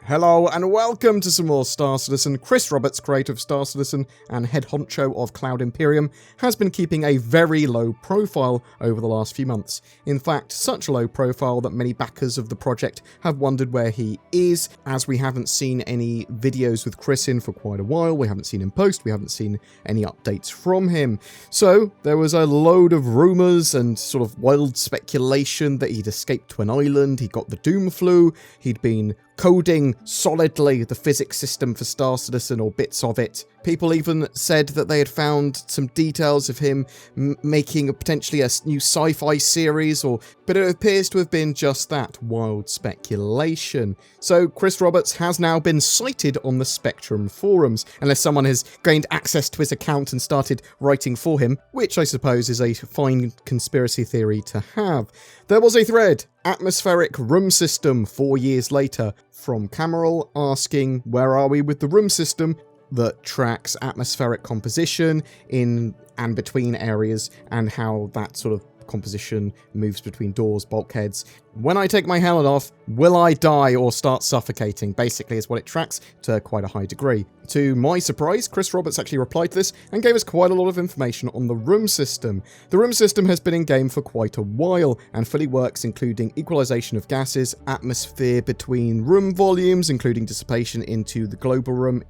Hello and welcome to some more Star Citizen. Chris Roberts, creator of Star Citizen and head honcho of Cloud Imperium, has been keeping a very low profile over the last few months. In fact, such a low profile that many backers of the project have wondered where he is, as we haven't seen any videos with Chris in for quite a while, we haven't seen him post, we haven't seen any updates from him. So there was a load of rumours and sort of wild speculation that he'd escaped to an island, he got the Doom flu, he'd been coding solidly the physics system for Star Citizen or bits of it. People even said that they had found some details of him making potentially a new sci-fi series, but it appears to have been just that, wild speculation. So Chris Roberts has now been cited on the Spectrum forums, unless someone has gained access to his account and started writing for him, which I suppose is a fine conspiracy theory to have. There was a thread, atmospheric room system 4 years later, from Cameral asking, where are we with the room system that tracks atmospheric composition in and between areas and how that sort of composition moves between doors, bulkheads. When I take my helmet off, will I die or start suffocating? Basically is what it tracks to quite a high degree. To my surprise, Chris Roberts actually replied to this and gave us quite a lot of information on the room system. The room system has been in game for quite a while and fully works, including equalization of gases, atmosphere between room volumes, including dissipation into the global room,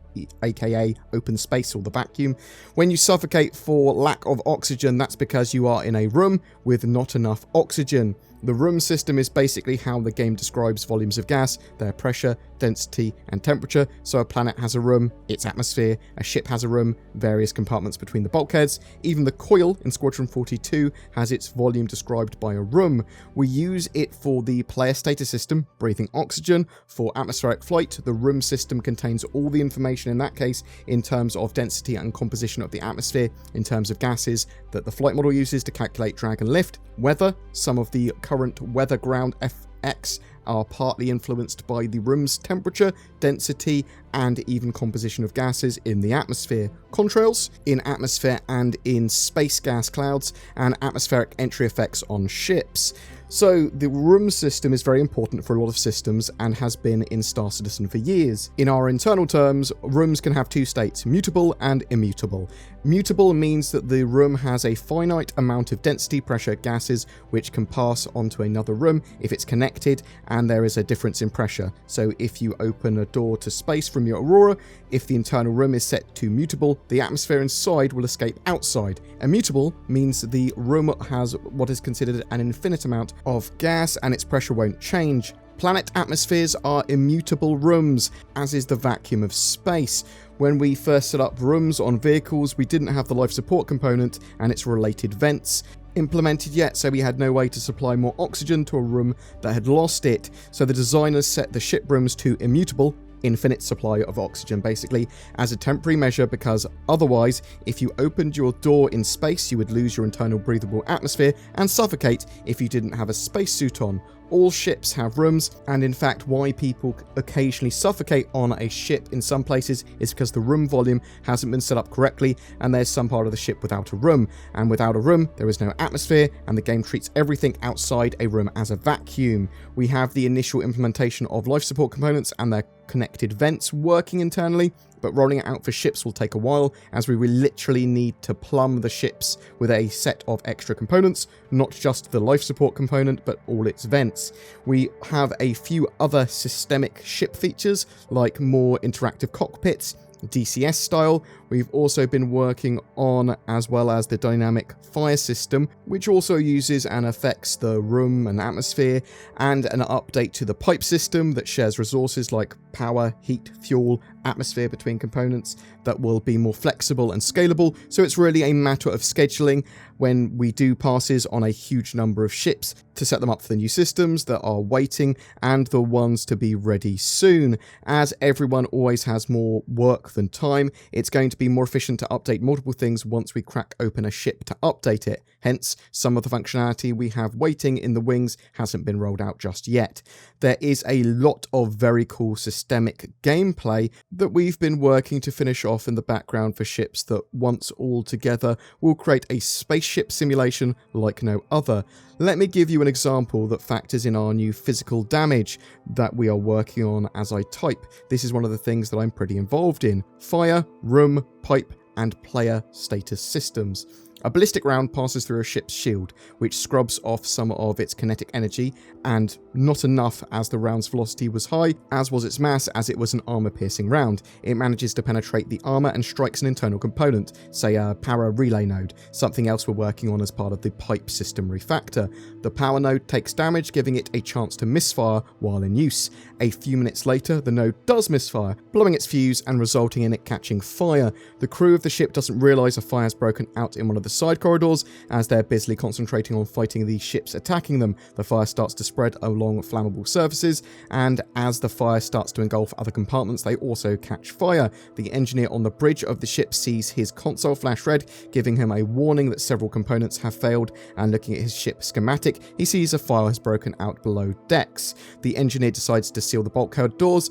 aka open space or the vacuum. When you suffocate for lack of oxygen, that's because you are in a room with not enough oxygen. The room system is basically how the game describes volumes of gas, their pressure, density, and temperature. So a planet has a room, its atmosphere, a ship has a room, various compartments between the bulkheads. Even the coil in Squadron 42 has its volume described by a room. We use it for the player status system, breathing oxygen. For atmospheric flight, the room system contains all the information in that case in terms of density and composition of the atmosphere, in terms of gases that the flight model uses to calculate drag and lift. Weather, some of the current weather ground FX are partly influenced by the room's temperature, density, and even composition of gases in the atmosphere. Contrails in atmosphere and in space gas clouds, and atmospheric entry effects on ships. So the room system is very important for a lot of systems and has been in Star Citizen for years. In our internal terms, rooms can have two states, mutable and immutable. Mutable means that the room has a finite amount of density, pressure, gases, which can pass onto another room if it's connected and there is a difference in pressure. So if you open a door to space from your Aurora, if the internal room is set to mutable, the atmosphere inside will escape outside. Immutable means the room has what is considered an infinite amount of gas and its pressure won't change. Planet atmospheres are immutable rooms, as is the vacuum of space. When we first set up rooms on vehicles, we didn't have the life support component and its related vents implemented yet, so we had no way to supply more oxygen to a room that had lost it. So the designers set the ship rooms to immutable, infinite supply of oxygen basically, as a temporary measure, because otherwise if you opened your door in space you would lose your internal breathable atmosphere and suffocate if you didn't have a spacesuit on. All ships have rooms, and in fact why people occasionally suffocate on a ship in some places is because the room volume hasn't been set up correctly and there's some part of the ship without a room, and without a room there is no atmosphere and the game treats everything outside a room as a vacuum. We have the initial implementation of life support components and their connected vents working internally, but rolling it out for ships will take a while, as we will literally need to plumb the ships with a set of extra components, not just the life support component, but all its vents. We have a few other systemic ship features, like more interactive cockpits, DCS style. We've also been working on, as well as the dynamic fire system, which also uses and affects the room and atmosphere, and an update to the pipe system that shares resources like power, heat, fuel, atmosphere between components that will be more flexible and scalable. So it's really a matter of scheduling when we do passes on a huge number of ships to set them up for the new systems that are waiting and the ones to be ready soon. As everyone always has more work than time, it's going to be more efficient to update multiple things once we crack open a ship to update it. hence some of the functionality we have waiting in the wings hasn't been rolled out just yet. There is a lot of very cool systemic gameplay that we've been working to finish off in the background for ships that, once all together, will create a spaceship simulation like no other. Let me give you an example that factors in our new physical damage that we are working on as I type. This is one of the things that I'm pretty involved in: fire, room, pipe, and player status systems. A ballistic round passes through a ship's shield, which scrubs off some of its kinetic energy, and not enough as the round's velocity was high, as was its mass, as it was an armor-piercing round. It manages to penetrate the armor and strikes an internal component, say a power relay node, something else we're working on as part of the pipe system refactor. The power node takes damage, giving it a chance to misfire while in use. A few minutes later, the node does misfire, blowing its fuse and resulting in it catching fire. The crew of the ship doesn't realise a fire has broken out in one of the side corridors, as they're busily concentrating on fighting the ships attacking them. The fire starts to spread along flammable surfaces, and as the fire starts to engulf other compartments, they also catch fire. The engineer on the bridge of the ship sees his console flash red, giving him a warning that several components have failed, and looking at his ship schematic, he sees a fire has broken out below decks. The engineer decides to seal the bulkhead doors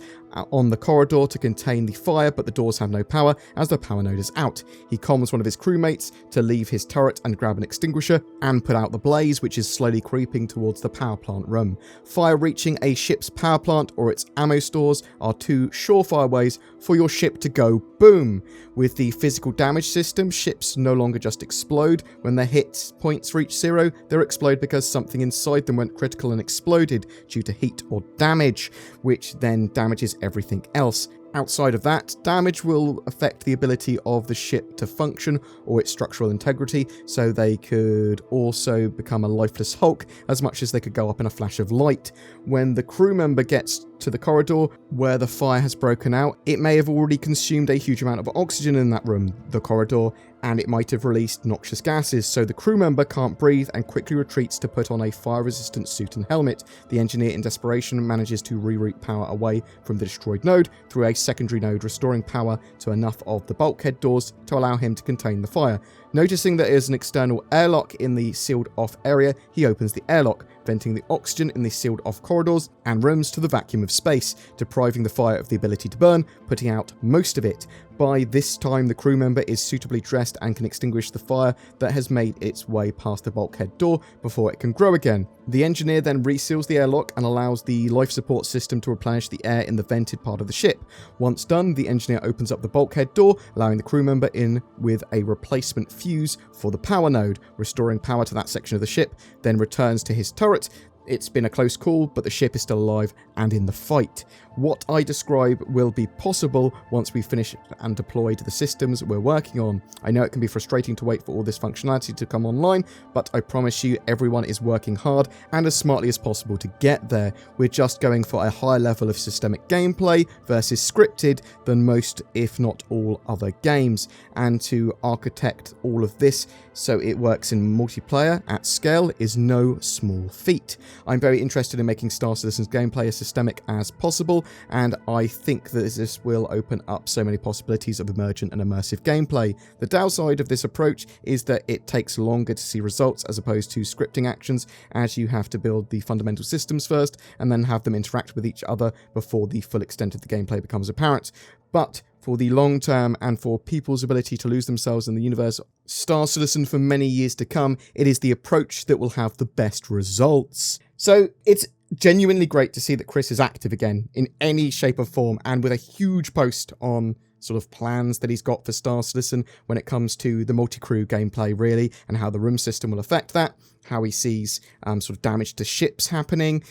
on the corridor to contain the fire, but the doors have no power as the power node is out. He comms one of his crewmates to leave his turret and grab an extinguisher and put out the blaze, which is slowly creeping towards the power plant room. Fire reaching a ship's power plant or its ammo stores are two surefire ways for your ship to go boom. With the physical damage system, ships no longer just explode. When their hit points reach zero, they'll explode because something inside them went critical and exploded due to heat or damage, which then damages everything else. Outside of that, damage will affect the ability of the ship to function or its structural integrity, so they could also become a lifeless hulk as much as they could go up in a flash of light. When the crew member gets to the corridor where the fire has broken out, it may have already consumed a huge amount of oxygen in that room, the corridor, and it might have released noxious gases, so the crew member can't breathe and quickly retreats to put on a fire-resistant suit and helmet. The engineer, in desperation, manages to reroute power away from the destroyed node through a secondary node, restoring power to enough of the bulkhead doors to allow him to contain the fire. Noticing there is an external airlock in the sealed-off area, he opens the airlock, venting the oxygen in the sealed-off corridors and rooms to the vacuum of space, depriving the fire of the ability to burn, putting out most of it. By this time, the crew member is suitably dressed and can extinguish the fire that has made its way past the bulkhead door before it can grow again. The engineer then reseals the airlock and allows the life support system to replenish the air in the vented part of the ship. Once done, the engineer opens up the bulkhead door, allowing the crew member in with a replacement fuse for the power node, restoring power to that section of the ship, then returns to his turret. It's been a close call, but the ship is still alive and in the fight. What I describe will be possible once we finish and deployed the systems we're working on. I know it can be frustrating to wait for all this functionality to come online, but I promise you everyone is working hard and as smartly as possible to get there. We're just going for a higher level of systemic gameplay versus scripted than most, if not all, other games, and to architect all of this so it works in multiplayer at scale is no small feat. I'm very interested in making Star Citizen's gameplay as systemic as possible, and I think that this will open up so many possibilities of emergent and immersive gameplay. The downside of this approach is that it takes longer to see results as opposed to scripting actions, as you have to build the fundamental systems first and then have them interact with each other before the full extent of the gameplay becomes apparent. But for the long term and for people's ability to lose themselves in the universe Star Citizen for many years to come, it is the approach that will have the best results. So it's genuinely great to see that Chris is active again in any shape or form, and with a huge post on sort of plans that he's got for Star Citizen when it comes to the MultiCrew gameplay, really, and how the room system will affect that, how he sees sort of damage to ships happening.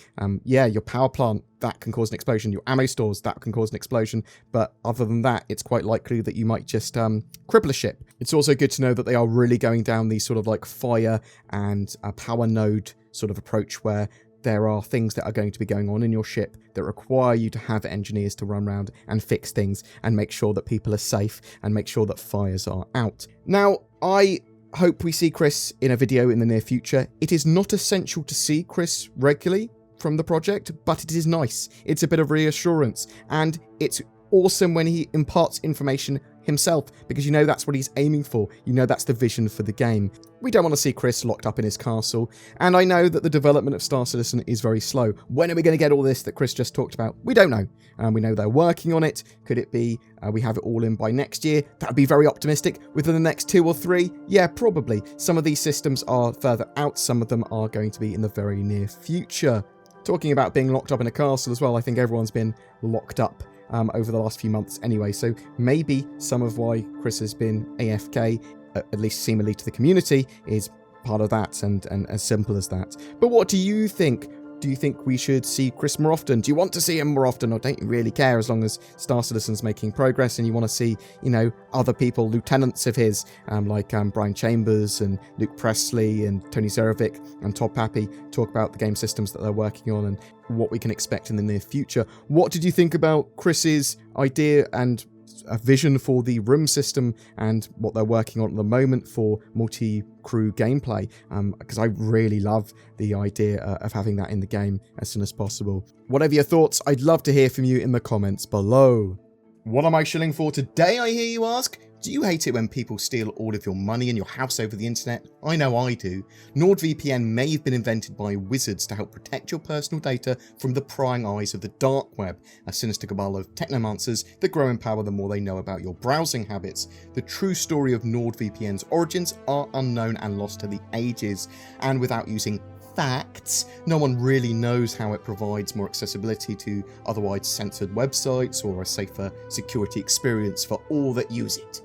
Your power plant, that can cause an explosion. Your ammo stores, that can cause an explosion. But other than that, it's quite likely that you might just cripple a ship. It's also good to know that they are really going down the sort of like fire and power node sort of approach, where there are things that are going to be going on in your ship that require you to have engineers to run around and fix things and make sure that people are safe and make sure that fires are out. Now, I hope we see Chris in a video in the near future. It is not essential to see Chris regularly from the project, but it is nice. It's a bit of reassurance, and it's awesome when he imparts information himself, because you know that's what he's aiming for. You know that's the vision for the game. We don't want to see Chris locked up in his castle, and I know that the development of Star Citizen is very slow. When are we going to get all this that Chris just talked about? We don't know. We know they're working on it. Could it be we have it all in by next year? That would be very optimistic. Within the next 2 or 3? Yeah, probably. Some of these systems are further out. Some of them are going to be in the very near future. Talking about being locked up in a castle as well, I think everyone's been locked up over the last few months anyway, so maybe some of why Chris has been AFK, at least seemingly to the community, is part of that, and as simple as that. But what do you think? Do you think we should see Chris more often? Do you want to see him more often, or don't you really care as long as Star Citizen's making progress and you want to see, you know, other people, lieutenants of his, like Brian Chambers and Luke Presley and Tony Zerovic and Todd Pappy talk about the game systems that they're working on and what we can expect in the near future? What did you think about Chris's idea and a vision for the room system and what they're working on at the moment for multi-crew gameplay? Because I really love the idea of having that in the game as soon as possible. Whatever your thoughts, I'd love to hear from you in the comments below. What am I shilling for today, I hear you ask? Do you hate it when people steal all of your money and your house over the internet? I know I do. NordVPN may have been invented by wizards to help protect your personal data from the prying eyes of the dark web, a sinister cabal of technomancers that grow in power the more they know about your browsing habits. The true story of NordVPN's origins are unknown and lost to the ages, and without using facts, no one really knows how it provides more accessibility to otherwise censored websites or a safer security experience for all that use it.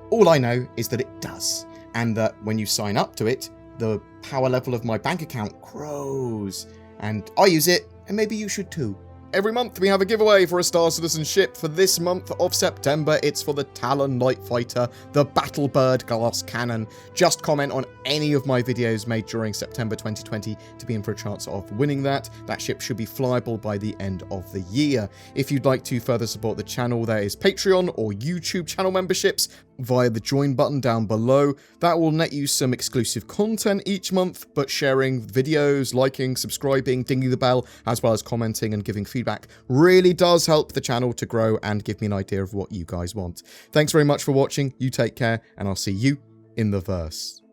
All I know is that it does, and that when you sign up to it, the power level of my bank account grows, and I use it, and maybe you should too. Every month we have a giveaway for a Star Citizen ship. For this month of September, it's for the Talon Light Fighter, the Battlebird Glass Cannon. Just comment on any of my videos made during September 2020 to be in for a chance of winning that. That ship should be flyable by the end of the year. If you'd like to further support the channel, there is Patreon or YouTube channel memberships via the join button down below. That will net you some exclusive content each month, but sharing videos, liking, subscribing, dinging the bell, as well as commenting and giving feedback really does help the channel to grow and give me an idea of what you guys want. Thanks very much for watching. You take care, and I'll see you in the verse.